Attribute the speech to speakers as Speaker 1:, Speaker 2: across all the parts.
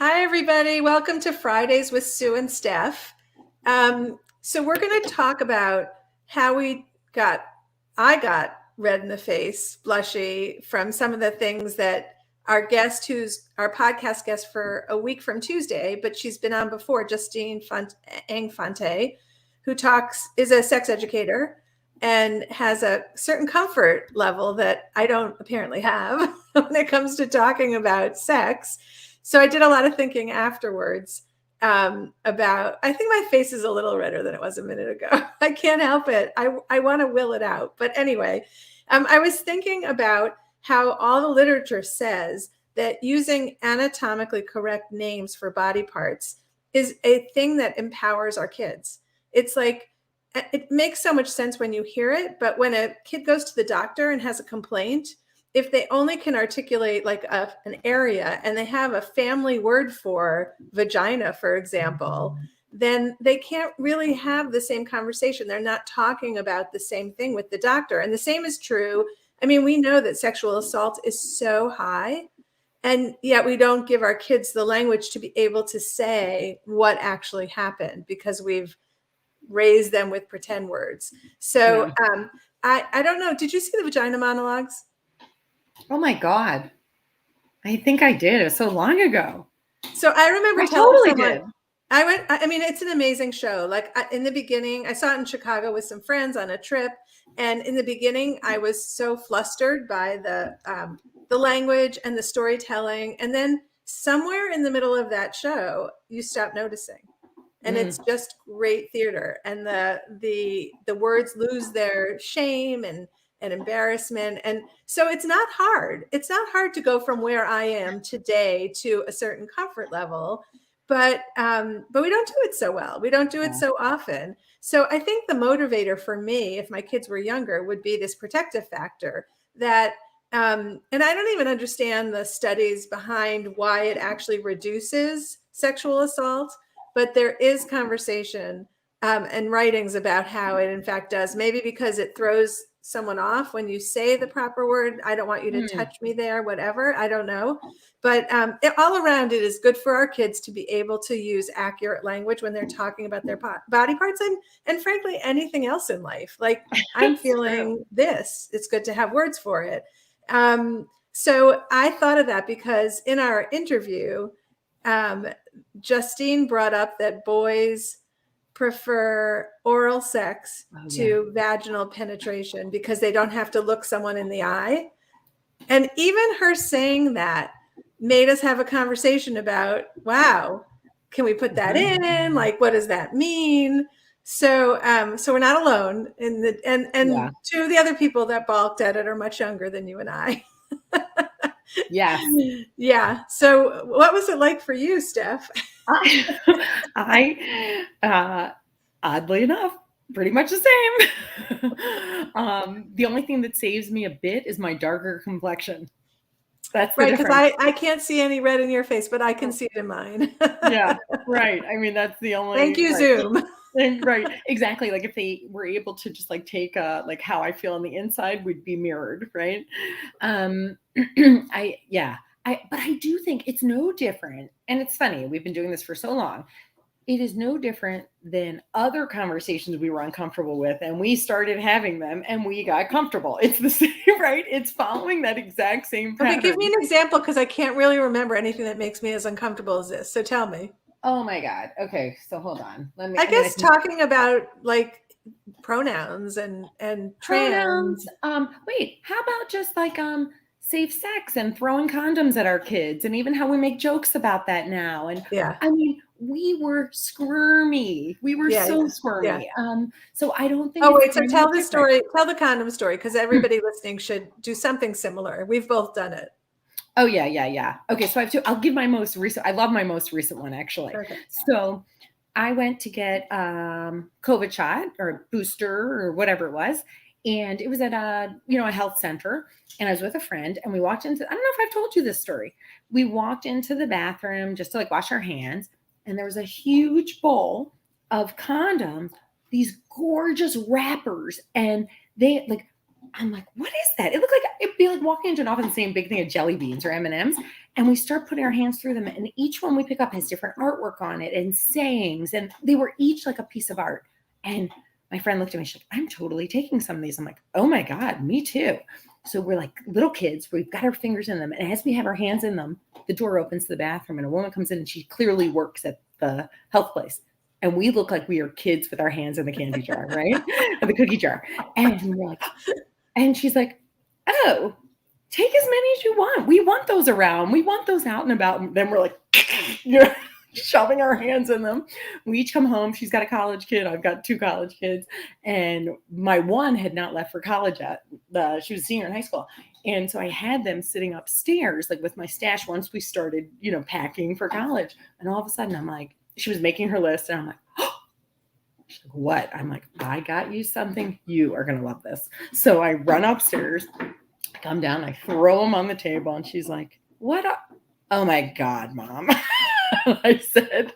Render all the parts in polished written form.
Speaker 1: Hi, everybody. Welcome to Fridays with Sue and Steph. So we're going to talk about how I got red in the face, blushy from some of the things that our guest, who's our podcast guest for a week from Tuesday, but she's been on before, Justine Eng-Fante, who is a sex educator and has a certain comfort level that I don't apparently have when it comes to talking about sex. So I did a lot of thinking afterwards about, I think my face is a little redder than it was a minute ago. I can't help it. I want to will it out. But anyway, I was thinking about how all the literature says that using anatomically correct names for body parts is a thing that empowers our kids. It's like, it makes so much sense when you hear it, but when a kid goes to the doctor and has a complaint, if they only can articulate like an area and they have a family word for vagina, for example, then they can't really have the same conversation. They're not talking about the same thing with the doctor. And the same is true. I mean, we know that sexual assault is so high, and yet we don't give our kids the language to be able to say what actually happened because we've raised them with pretend words. So I don't know. Did you see the vagina monologues?
Speaker 2: Oh my God. I think I did. It was so long ago.
Speaker 1: So I remember
Speaker 2: I
Speaker 1: telling
Speaker 2: totally
Speaker 1: someone,
Speaker 2: did.
Speaker 1: I mean, it's an amazing show. Like in the beginning, I saw it in Chicago with some friends on a trip. And in the beginning, I was so flustered by the language and the storytelling. And then somewhere in the middle of that show, you stop noticing. And it's just great theater. And the words lose their shame and embarrassment. And so it's not hard. It's not hard to go from where I am today to a certain comfort level, but we don't do it so well. We don't do it so often. So I think the motivator for me, if my kids were younger, would be this protective factor that, and I don't even understand the studies behind why it actually reduces sexual assault, but there is conversation and writings about how it in fact does, maybe because it throws someone off when you say the proper word. I don't want you to touch me there, whatever. I don't know. But all around, it is good for our kids to be able to use accurate language when they're talking about their body parts and frankly, anything else in life. Like, I'm feeling this. It's good to have words for it. So I thought of that because in our interview, Justine brought up that boys prefer oral sex to vaginal penetration because they don't have to look someone in the eye. And even her saying that made us have a conversation about, wow, can we put that in? Like, what does that mean? So we're not alone in the and two of the other people that balked at it are much younger than you and I.
Speaker 2: Yes.
Speaker 1: Yeah. So what was it like for you, Steph?
Speaker 2: I oddly enough, pretty much the same. The only thing that saves me a bit is my darker complexion. That's the
Speaker 1: right, because
Speaker 2: difference.
Speaker 1: I can't see any red in your face, but I can see it in mine.
Speaker 2: Yeah, right. I mean, that's the only.
Speaker 1: Thank you,
Speaker 2: right.
Speaker 1: Zoom.
Speaker 2: Right, exactly. Like if they were able to just like take like how I feel on the inside would be mirrored, right? But I do think it's no different. And it's funny, we've been doing this for so long. It is no different than other conversations we were uncomfortable with, and we started having them and we got comfortable. It's the same, right? It's following that exact same pattern.
Speaker 1: Okay, give me an example because I can't really remember anything that makes me as uncomfortable as this. So tell me.
Speaker 2: Oh my God. Okay, so hold on.
Speaker 1: I guess talking about like pronouns and
Speaker 2: pronouns.
Speaker 1: trans.
Speaker 2: Wait, how about just like safe sex and throwing condoms at our kids, and even how we make jokes about that now? And
Speaker 1: yeah,
Speaker 2: I mean, we were squirmy. We were so squirmy.
Speaker 1: Yeah.
Speaker 2: So I don't think.
Speaker 1: Oh wait, so tell the story. Tell the condom story because everybody listening should do something similar. We've both done it.
Speaker 2: Oh yeah. Okay, so I have two. I'll give my most recent. I love my most recent one actually.
Speaker 1: Okay.
Speaker 2: So I went to get COVID shot or booster or whatever it was. And it was at a health center, and I was with a friend, and we walked into, I don't know if I've told you this story. We walked into the bathroom just to like wash our hands, and there was a huge bowl of condoms, these gorgeous wrappers, and they like I'm like, what is that? It looked like it'd be like walking into an office and seeing a big thing of jelly beans or M&Ms. And we start putting our hands through them. And each one we pick up has different artwork on it and sayings. And they were each like a piece of art. And my friend looked at me, she's like, I'm totally taking some of these. I'm like, oh my God, me too. So we're like little kids, we've got our fingers in them. And as we have our hands in them, the door opens to the bathroom and a woman comes in and she clearly works at the health place. And we look like we are kids with our hands in the candy jar, right? Or the cookie jar. And we're like, and she's like, oh, take as many as you want. We want those around. We want those out and about. And then we're like, shoving our hands in them. We each come home. She's got a college kid. I've got 2 college kids. And my one had not left for college yet. She was a senior in high school. And so I had them sitting upstairs, like with my stash once we started, packing for college. And all of a sudden I'm like, she was making her list and I'm like, oh, she's like, what? I'm like, I got you something. You are going to love this. So I run upstairs, I come down, I throw them on the table. And she's like, what? Oh my God, Mom. I said,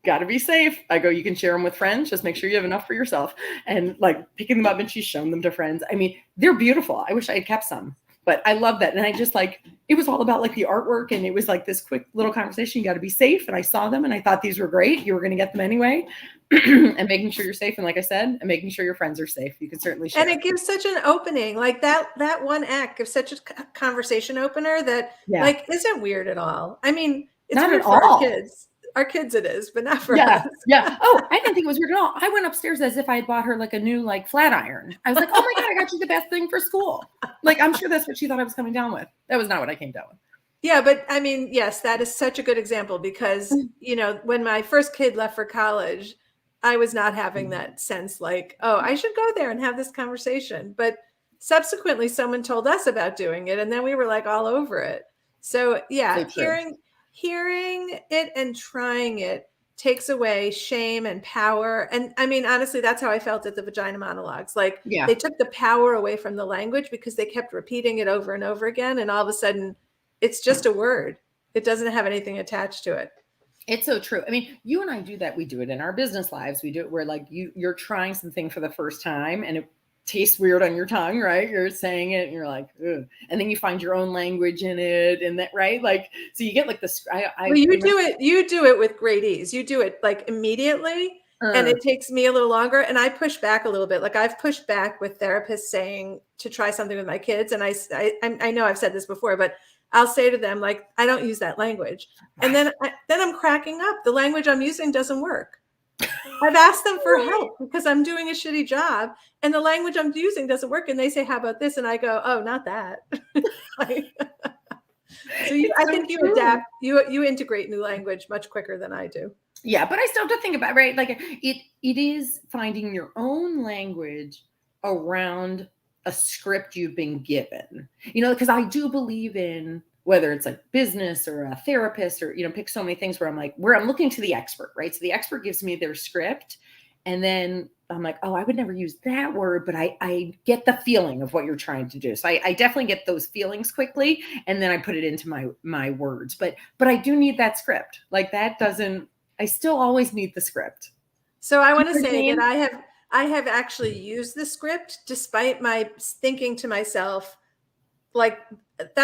Speaker 2: got to be safe. I go, you can share them with friends. Just make sure you have enough for yourself. And like picking them up and she's shown them to friends. I mean, they're beautiful. I wish I had kept some. But I love that. And I just it was all about like the artwork. And it was like this quick little conversation. You got to be safe. And I saw them and I thought these were great. You were going to get them anyway. And making sure you're safe. And like I said, and making sure your friends are safe. You can certainly share.
Speaker 1: And it gives such an opening, like that one act gives such a conversation opener that isn't weird at all. I mean, it's
Speaker 2: not
Speaker 1: weird
Speaker 2: at
Speaker 1: for
Speaker 2: all.
Speaker 1: Our kids. Our kids it is, but not for us.
Speaker 2: Yeah. Oh, I didn't think it was weird at all. I went upstairs as if I had bought her like a new flat iron. I was like, oh my God, I got you the best thing for school. Like, I'm sure that's what she thought I was coming down with. That was not what I came down with.
Speaker 1: Yeah, but I mean, yes, that is such a good example because, when my first kid left for college, I was not having that sense like, oh, I should go there and have this conversation. But subsequently, someone told us about doing it and then we were like all over it. So yeah, hearing it and trying it takes away shame and power. And I mean, honestly, that's how I felt at the vagina monologues. Like they took the power away from the language because they kept repeating it over and over again. And all of a sudden it's just a word. It doesn't have anything attached to it.
Speaker 2: It's so true. I mean, you and I do that. We do it in our business lives. We do it where like you're trying something for the first time and it tastes weird on your tongue, right? You're saying it and you're like, ugh. And then you find your own language in it and that, right? Like, so you get like this.
Speaker 1: You do it with great ease. You do it like immediately and it takes me a little longer. And I push back a little bit. Like I've pushed back with therapists saying to try something with my kids. And I know I've said this before, but I'll say to them, like, I don't use that language. And then I'm cracking up. The language I'm using doesn't work. I've asked them for help because I'm doing a shitty job and the language I'm using doesn't work. And they say, how about this? And I go, oh, not that. So I think you adapt, you integrate new language much quicker than I do.
Speaker 2: Yeah, but I still have to think about, right? Like it is finding your own language around a script you've been given, because I do believe in whether it's like business or a therapist or, pick so many things where I'm looking to the expert, right? So the expert gives me their script and then I'm like, oh, I would never use that word, but I get the feeling of what you're trying to do. So I definitely get those feelings quickly. And then I put it into my words, but I do need that script. Like I still always need the script.
Speaker 1: So I want to say that I have actually used the script despite my thinking to myself, like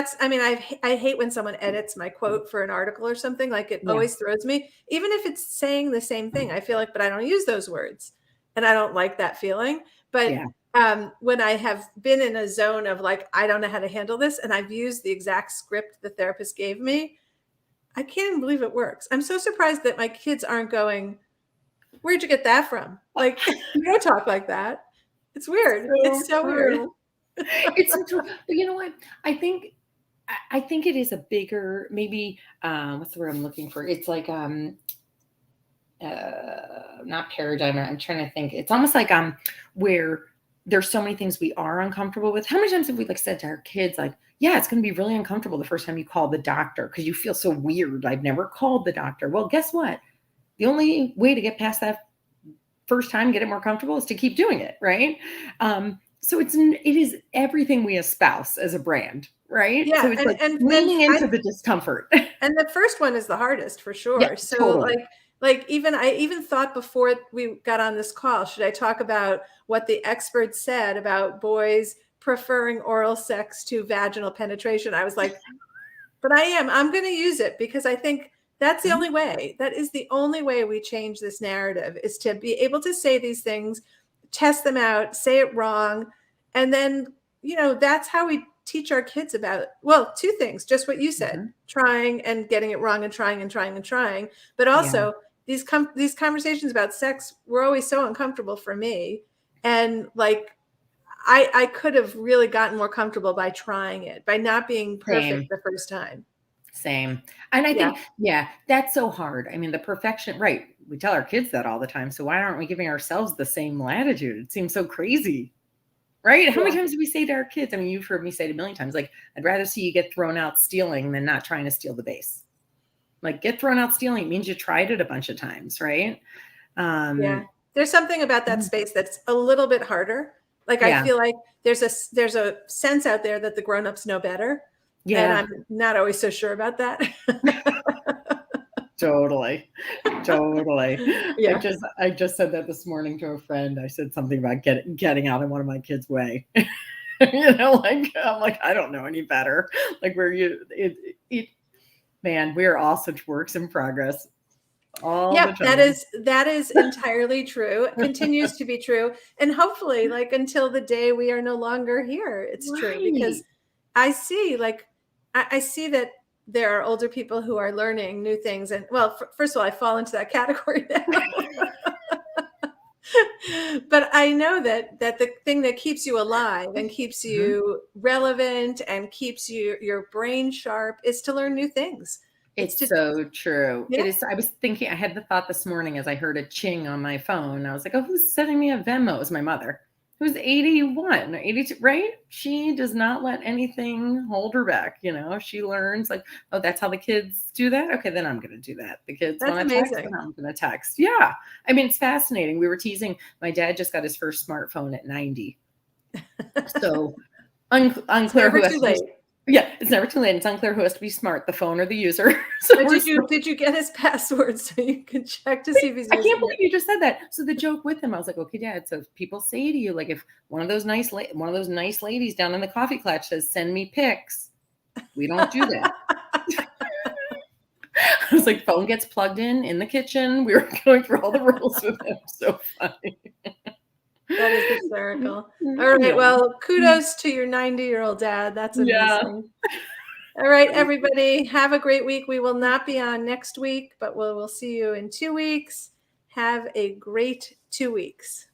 Speaker 1: I hate when someone edits my quote for an article or something. Like it always throws me, even if it's saying the same thing. I feel like, but I don't use those words and I don't like that feeling. But when I have been in a zone of like, I don't know how to handle this and I've used the exact script the therapist gave me, I can't even believe it works. I'm so surprised that my kids aren't going, where'd you get that from? Like, you don't talk like that. It's weird. It's so weird.
Speaker 2: It's so true. But you know what? I think it is a bigger, maybe, what's the word I'm looking for? It's like, not paradigm. I'm trying to think. It's almost like, where there's so many things we are uncomfortable with. How many times have we said to our kids, like, yeah, it's going to be really uncomfortable the first time you call the doctor because you feel so weird. I've never called the doctor. Well, guess what? The only way to get past that first time, get it more comfortable is to keep doing it. Right. So it is everything we espouse as a brand, right?
Speaker 1: Yeah,
Speaker 2: so it's leaning into the discomfort.
Speaker 1: And the first one is the hardest for sure.
Speaker 2: Yeah,
Speaker 1: so
Speaker 2: totally.
Speaker 1: I even thought before we got on this call, should I talk about what the experts said about boys preferring oral sex to vaginal penetration. I was like, but I'm going to use it because I think that's the only way. That is the only way we change this narrative, is to be able to say these things, test them out, say it wrong. And then, that's how we teach our kids about, well, two things, just what you said, trying and getting it wrong and trying and trying and trying. But also these conversations about sex were always so uncomfortable for me. And like, I could have really gotten more comfortable by trying it, by not being perfect the first time.
Speaker 2: Same. And I think, that's so hard. I mean, the perfection, right? We tell our kids that all the time. So why aren't we giving ourselves the same latitude? It seems so crazy, right? How many times do we say to our kids? I mean, you've heard me say it a million times, like, I'd rather see you get thrown out stealing than not trying to steal the base. Like, get thrown out stealing means you tried it a bunch of times, right?
Speaker 1: There's something about that space that's a little bit harder. Like, I feel like there's a sense out there that the grown-ups know better. Yeah. And I'm not always so sure about that.
Speaker 2: Totally.
Speaker 1: Yeah.
Speaker 2: I just said that this morning to a friend. I said something about getting out of one of my kids' way. Like, I'm like, I don't know any better. Like, man, we are all such works in progress.
Speaker 1: That is entirely true. It continues to be true. And hopefully, like, until the day we are no longer here, it's true. Because I see that there are older people who are learning new things. And well, first of all, I fall into that category now. But I know that the thing that keeps you alive and keeps you relevant and keeps your brain sharp is to learn new things.
Speaker 2: It's so true. Yeah. It is. I was thinking, I had the thought this morning as I heard a ching on my phone. I was like, oh, who's sending me a Venmo? It was my mother, who's 81 or 82, right? She does not let anything hold her back. She learns, like, oh, that's how the kids do that. Okay, then I'm going to do that. The kids want to text, then I'm going to text. Yeah. I mean, it's fascinating. We were teasing. My dad just got his first smartphone at 90. So unclear who has to be. Yeah, it's never too late. It's unclear who has to be smart, the phone or the user. So
Speaker 1: did you get his password so you could check to see if he's?
Speaker 2: I can't believe you just said that. So the joke with him, I was like, okay, Dad. So if people say to you, like, if one of those nice ladies down in the coffee clutch says, "Send me pics," we don't do that. I was like, phone gets plugged in the kitchen. We were going through all the rules with him. So funny.
Speaker 1: That is hysterical. All right. Well, kudos to your 90-year-old dad. That's amazing. Yeah. All right, everybody. Have a great week. We will not be on next week, but we'll see you in 2 weeks. Have a great 2 weeks.